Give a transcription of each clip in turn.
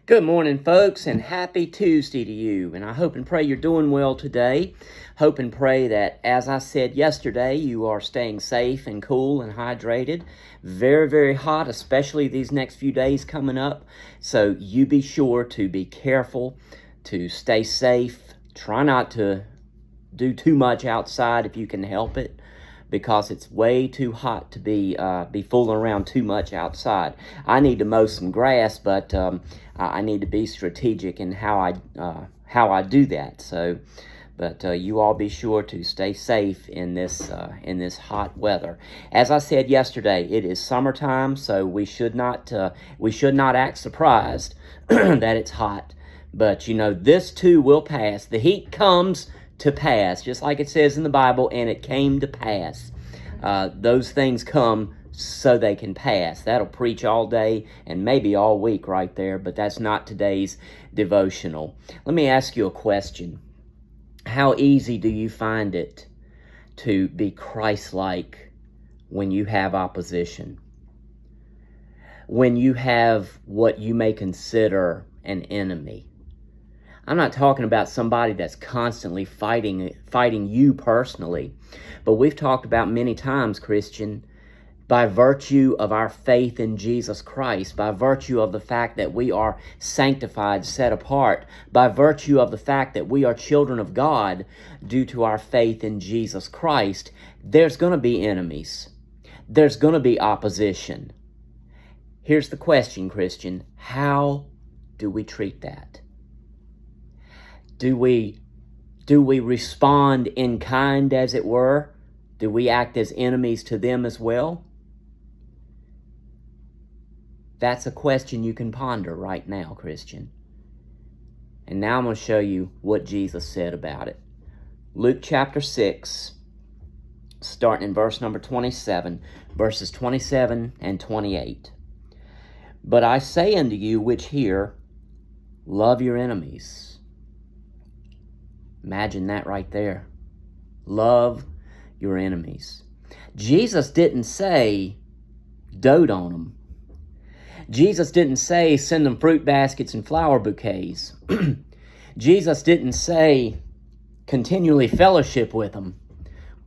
Good morning, folks, and happy Tuesday to you. And I hope and pray you're doing well today. Hope and pray that, as I said yesterday, you are staying safe and cool and hydrated. Very, very hot, especially these next few days coming up. So you be sure to be careful, to stay safe. Try not to do too much outside if you can help it, because it's way too hot to be fooling around too much outside. I need to mow some grass, but I need to be strategic in how I do that. So, but you all be sure to stay safe in this hot weather. As I said yesterday, it is summertime, so we should not act surprised that it's hot. But you know, this too will pass. The heat comes to pass, just like it says in the Bible, and it came to pass. Those things come so they can pass. That'll preach all day and maybe all week right there, but that's not today's devotional. Let me ask you a question. How easy do you find it to be Christ-like when you have opposition? When you have what you may consider an enemy? I'm not talking about somebody that's constantly fighting you personally, but we've talked about many times, Christian, by virtue of our faith in Jesus Christ, by virtue of the fact that we are sanctified, set apart, by virtue of the fact that we are children of God due to our faith in Jesus Christ, there's going to be enemies. There's going to be opposition. Here's the question, Christian. How do we treat that? Do we respond in kind, as it were? Do we act as enemies to them as well? That's a question you can ponder right now, Christian. And now I'm going to show you what Jesus said about it. Luke chapter 6, starting in verse number 27, verses 27 and 28. But I say unto you which hear, love your enemies. Imagine that right there. Love your enemies. Jesus didn't say, dote on them. Jesus didn't say, send them fruit baskets and flower bouquets. Jesus didn't say, continually fellowship with them.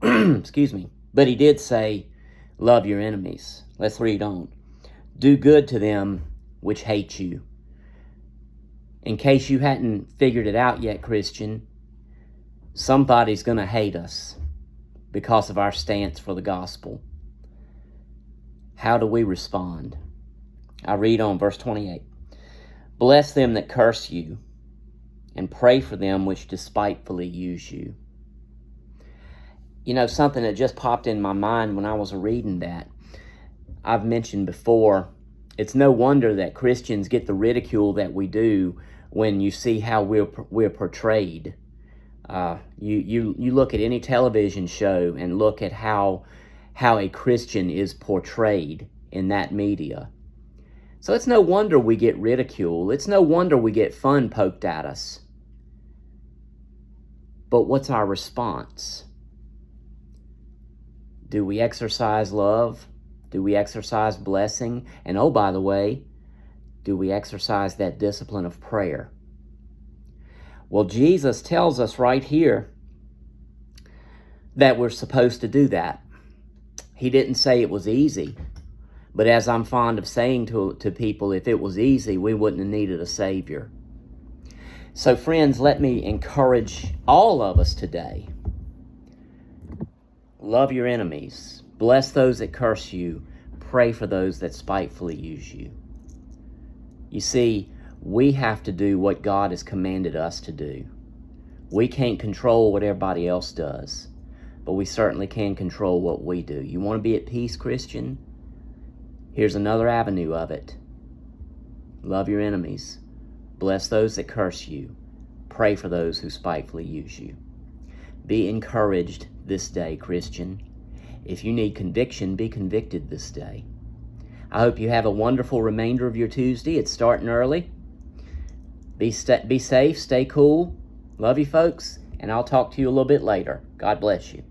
Excuse me. But he did say, love your enemies. Let's read on. Do good to them which hate you. In case you hadn't figured it out yet, Christian, somebody's going to hate us because of our stance for the gospel. How do we respond? I read on verse 28. Bless them that curse you, and pray for them which despitefully use you. You know, something that just popped in my mind when I was reading that. I've mentioned before, it's no wonder that Christians get the ridicule that we do when you see how we're portrayed. You look at any television show and look at how a Christian is portrayed in that media. So it's no wonder we get ridicule. It's no wonder we get fun poked at us. But what's our response? Do we exercise love? Do we exercise blessing? And oh, by the way, do we exercise that discipline of prayer? Well, Jesus tells us right here that we're supposed to do that. He didn't say it was easy, but as I'm fond of saying to people, if it was easy, we wouldn't have needed a Savior. So friends, let me encourage all of us today. Love your enemies. Bless those that curse you. Pray for those that spitefully use you. You see, we have to do what God has commanded us to do. We can't control what everybody else does, but we certainly can control what we do. You want to be at peace, Christian? Here's another avenue of it. Love your enemies. Bless those that curse you. Pray for those who spitefully use you. Be encouraged this day, Christian. If you need conviction, be convicted this day. I hope you have a wonderful remainder of your Tuesday. It's starting early. Be safe, stay cool. Love you, folks, and I'll talk to you a little bit later. God bless you.